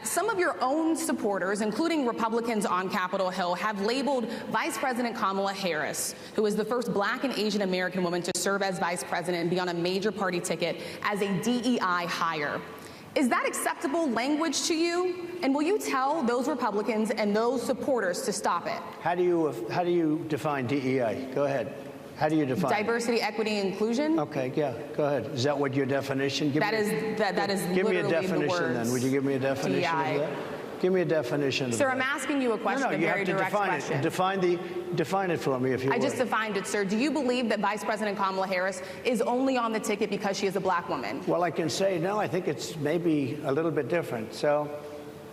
Some of your own supporters, including Republicans on Capitol Hill, have labeled Vice President Kamala Harris, who is the first Black and Asian American woman to serve as vice president and be on a major party ticket, as a DEI hire. Is that acceptable language to you? And will you tell those Republicans and those supporters to stop it? How do you define DEI? Go ahead. How do you define diversity, equity, and inclusion? Okay, yeah, go ahead. Is that what your definition? That is give me a literally definition the words then. Would you give me a definition DEI. of that? Give me a definition of Sir, that. I'm asking you a question, No, a you very have to direct define question. it. Define it for me, if you would. I just defined it, sir. Do you believe that Vice President Kamala Harris is only on the ticket because she is a Black woman? Well, I can say no. I think it's maybe a little bit different. So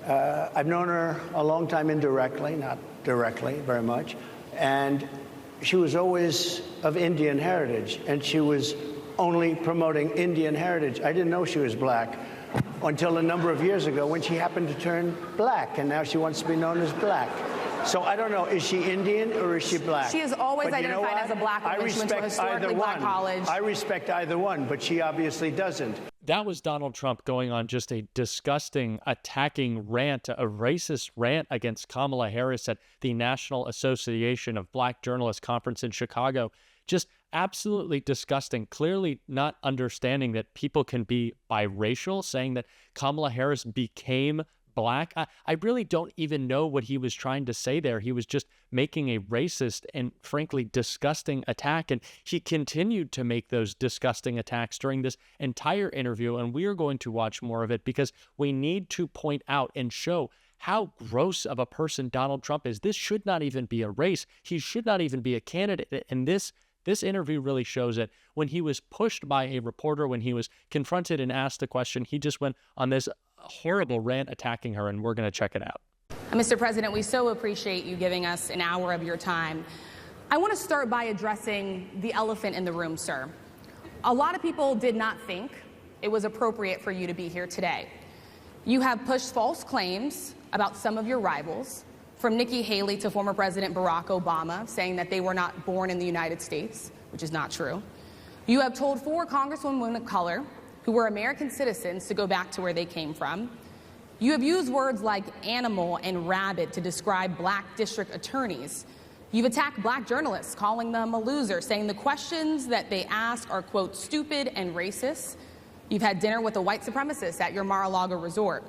I've known her a long time indirectly, not directly very much, and she was always of Indian heritage, and she was only promoting Indian heritage. I didn't know she was Black until a number of years ago when she happened to turn Black, and now she wants to be known as Black. So I don't know, is she Indian or is she Black? She is always identified as a Black woman. She went to a historically Black college. I respect either one, but she obviously doesn't. That was Donald Trump going on just a disgusting, attacking rant, a racist rant against Kamala Harris at the National Association of Black Journalists Conference in Chicago. Just absolutely disgusting, clearly not understanding that people can be biracial, saying that Kamala Harris became Black. I really don't even know what he was trying to say there. He was just making a racist and frankly disgusting attack, and he continued to make those disgusting attacks during this entire interview, and we are going to watch more of it because we need to point out and show how gross of a person Donald Trump is. This should not even be a race. He should not even be a candidate, and this interview really shows it. When he was pushed by a reporter, when he was confronted and asked a question, he just went on this horrible rant attacking her, and we're going to check it out. Mr. President, we so appreciate you giving us an hour of your time. I want to start by addressing the elephant in the room, sir. A lot of people did not think it was appropriate for you to be here today. You have pushed false claims about some of your rivals, from Nikki Haley to former President Barack Obama, saying that they were not born in the United States, which is not true. You have told 4 congresswomen of color who were American citizens to go back to where they came from. You have used words like animal and rabid to describe Black district attorneys. You've attacked Black journalists, calling them a loser, saying the questions that they ask are, quote, stupid and racist. You've had dinner with a white supremacist at your Mar-a-Lago resort.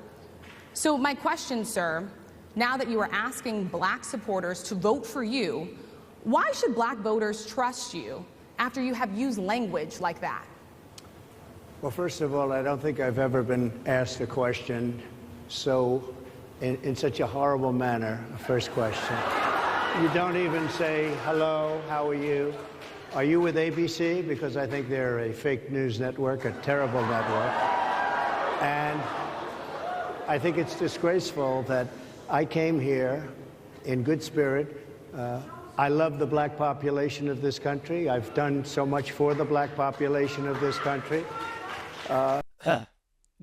So my question, sir, now that you are asking Black supporters to vote for you, why should Black voters trust you after you have used language like that? Well, first of all, I don't think I've ever been asked a question in such a horrible manner. First question. You don't even say, hello, how are you? Are you with ABC? Because I think they're a fake news network, a terrible network. And I think it's disgraceful that I came here in good spirit. I love the Black population of this country. I've done so much for the Black population of this country.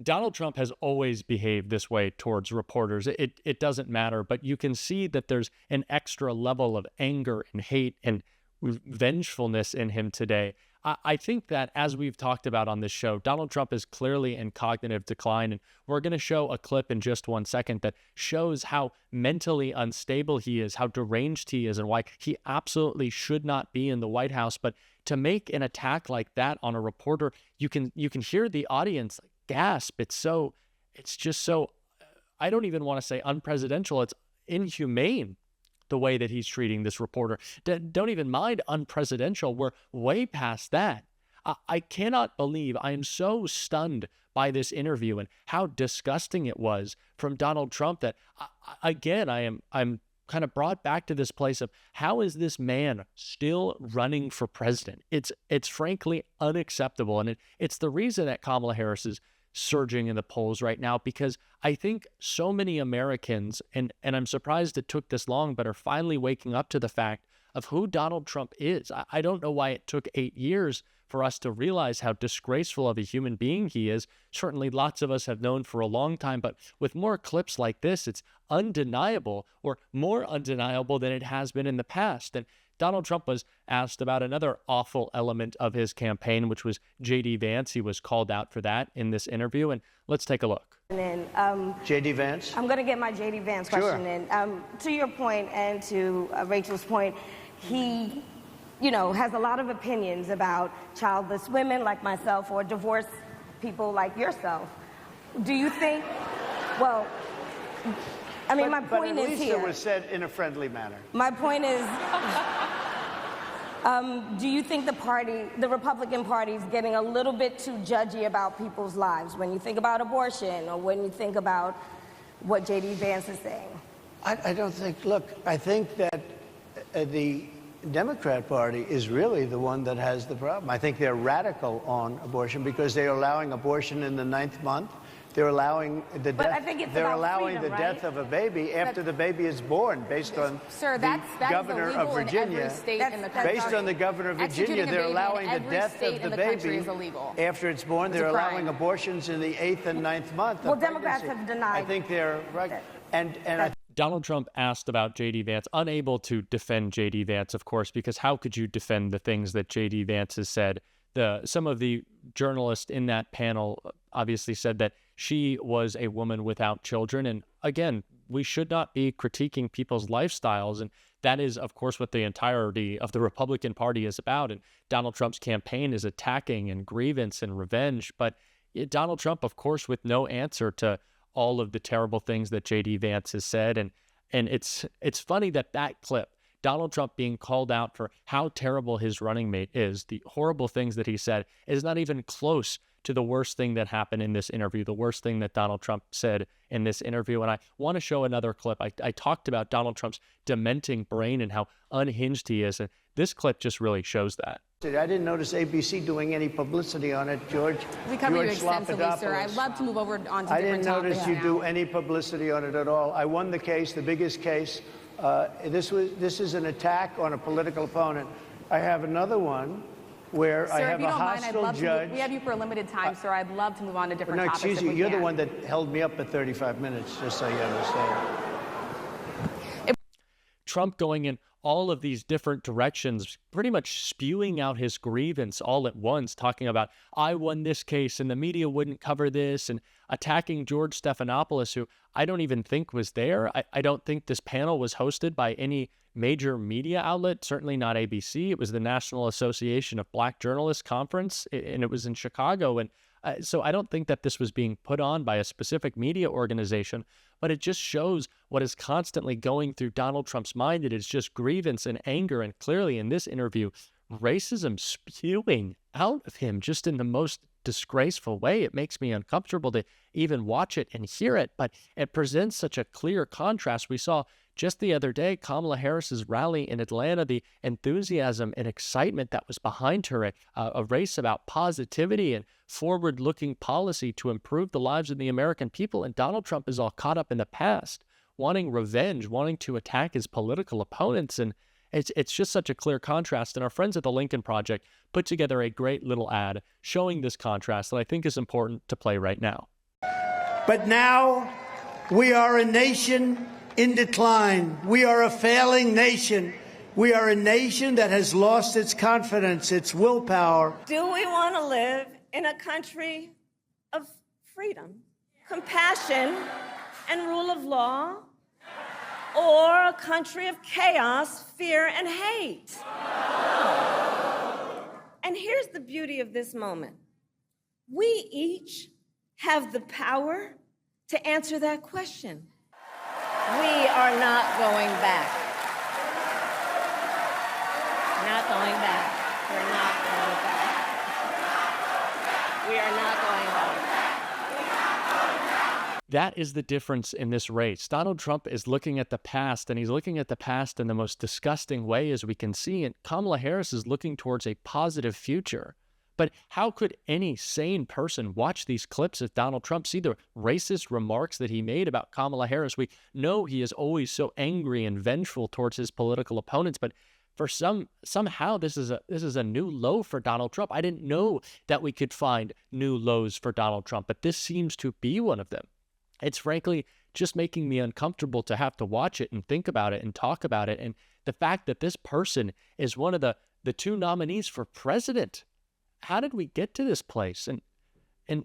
Donald Trump has always behaved this way towards reporters. It doesn't matter, but you can see that there's an extra level of anger and hate and vengefulness in him today. I think that, as we've talked about on this show, Donald Trump is clearly in cognitive decline, and we're going to show a clip in just 1 second that shows how mentally unstable he is, how deranged he is, and why he absolutely should not be in the White House. But to make an attack like that on a reporter, you can hear the audience gasp. It's just so, I don't even want to say unpresidential. It's inhumane, the way that he's treating this reporter. Don't even mind unpresidential. We're way past that. I cannot believe, I am so stunned by this interview and how disgusting it was from Donald Trump that, again, I'm kind of brought back to this place of how is this man still running for president? It's frankly unacceptable. And it's the reason that Kamala Harris is surging in the polls right now, because I think so many Americans, and I'm surprised it took this long, but are finally waking up to the fact of who Donald Trump is. I don't know why it took 8 years for us to realize how disgraceful of a human being he is. Certainly lots of us have known for a long time, but with more clips like this, it's undeniable, or more undeniable than it has been in the past. And Donald Trump was asked about another awful element of his campaign, which was J.D. Vance. He was called out for that in this interview, and let's take a look. J.D. Vance? I'm going to get my J.D. Vance question in. To your point and to Rachel's point, he, has a lot of opinions about childless women like myself or divorced people like yourself. Do you think, well, my point is here. But it was said in a friendly manner. My point is, do you think the Republican Party is getting a little bit too judgy about people's lives when you think about abortion or when you think about what J.D. Vance is saying? I don't think, look, I think that the Democrat Party is really the one that has the problem. I think they're radical on abortion because they're allowing abortion in the 9th month. They're allowing the death of a baby after the baby is born, based on the governor of Virginia. Based on the governor of Virginia, they're allowing the death of the baby after it's born. They're allowing abortions in the 8th and 9th month. Well, Democrats have denied. I think they're right. And Donald Trump asked about J.D. Vance, unable to defend J.D. Vance, of course, because how could you defend the things that J.D. Vance has said? Some of the journalists in that panel obviously said that she was a woman without children. And again, we should not be critiquing people's lifestyles. And that is, of course, what the entirety of the Republican Party is about. And Donald Trump's campaign is attacking and grievance and revenge. But Donald Trump, of course, with no answer to all of the terrible things that J.D. Vance has said. And it's funny that clip, Donald Trump being called out for how terrible his running mate is, the horrible things that he said, is not even close to the worst thing that happened in this interview, the worst thing that Donald Trump said in this interview. And I want to show another clip. I talked about Donald Trump's dementing brain and how unhinged he is. And this clip just really shows that. I didn't notice ABC doing any publicity on it, George. We cover you extensively, sir. I'd love to move over on to different topics. I didn't notice you do any publicity on it at all. I won the case, the biggest case. This is an attack on a political opponent. I have another one where sir, I have a hostile judge. We have you for a limited time, sir. I'd love to move on to different topics. No, excuse you. You're the one that held me up at 35 minutes, just so you understand. Trump going in all of these different directions, pretty much spewing out his grievance all at once, talking about, I won this case and the media wouldn't cover this, and attacking George Stephanopoulos, who I don't even think was there. I don't think this panel was hosted by any major media outlet, certainly not ABC. It was the National Association of Black Journalists Conference, and it was in Chicago. And so I don't think that this was being put on by a specific media organization, but it just shows what is constantly going through Donald Trump's mind. It is just grievance and anger. And clearly in this interview, racism spewing out of him just in the most disgraceful way. It makes me uncomfortable to even watch it and hear it, but it presents such a clear contrast. We saw just the other day, Kamala Harris's rally in Atlanta, the enthusiasm and excitement that was behind her, a race about positivity and forward-looking policy to improve the lives of the American people. And Donald Trump is all caught up in the past, wanting revenge, wanting to attack his political opponents. And it's just such a clear contrast. And our friends at the Lincoln Project put together a great little ad showing this contrast that I think is important to play right now. But now we are a nation in decline. We are a failing nation. We are a nation that has lost its confidence, its willpower. Do we want to live in a country of freedom, compassion, and rule of law, or a country of chaos, fear, and hate? And here's the beauty of this moment. We each have the power to answer that question. We are not going back. Not going back. We're not going back. We are not going back. That is the difference in this race. Donald Trump is looking at the past, and he's looking at the past in the most disgusting way, as we can see, and Kamala Harris is looking towards a positive future. But how could any sane person watch these clips of Donald Trump, see the racist remarks that he made about Kamala Harris? We know he is always so angry and vengeful towards his political opponents, but for somehow this is a new low for Donald Trump. I didn't know that we could find new lows for Donald Trump, but this seems to be one of them. It's frankly just making me uncomfortable to have to watch it and think about it and talk about it. And the fact that this person is one of the two nominees for president. How did we get to this place? And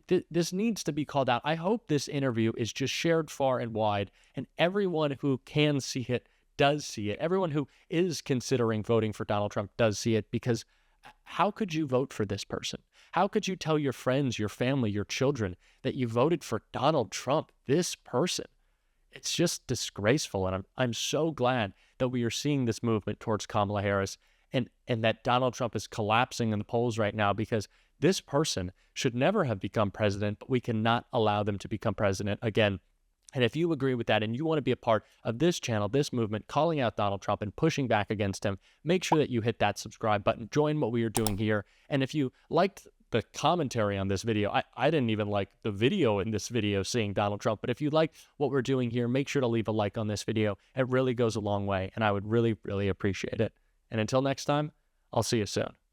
this needs to be called out. I hope this interview is just shared far and wide, and everyone who can see it does see it. Everyone who is considering voting for Donald Trump does see it, because how could you vote for this person? How could you tell your friends, your family, your children that you voted for Donald Trump, this person? It's just disgraceful, and I'm so glad that we are seeing this movement towards Kamala Harris, and that Donald Trump is collapsing in the polls right now, because this person should never have become president, but we cannot allow them to become president again. And if you agree with that and you want to be a part of this channel, this movement, calling out Donald Trump and pushing back against him, make sure that you hit that subscribe button. Join what we are doing here. And if you liked the commentary on this video, I didn't even like the video in this video seeing Donald Trump, but if you like what we're doing here, make sure to leave a like on this video. It really goes a long way, and I would really, really appreciate it. And until next time, I'll see you soon.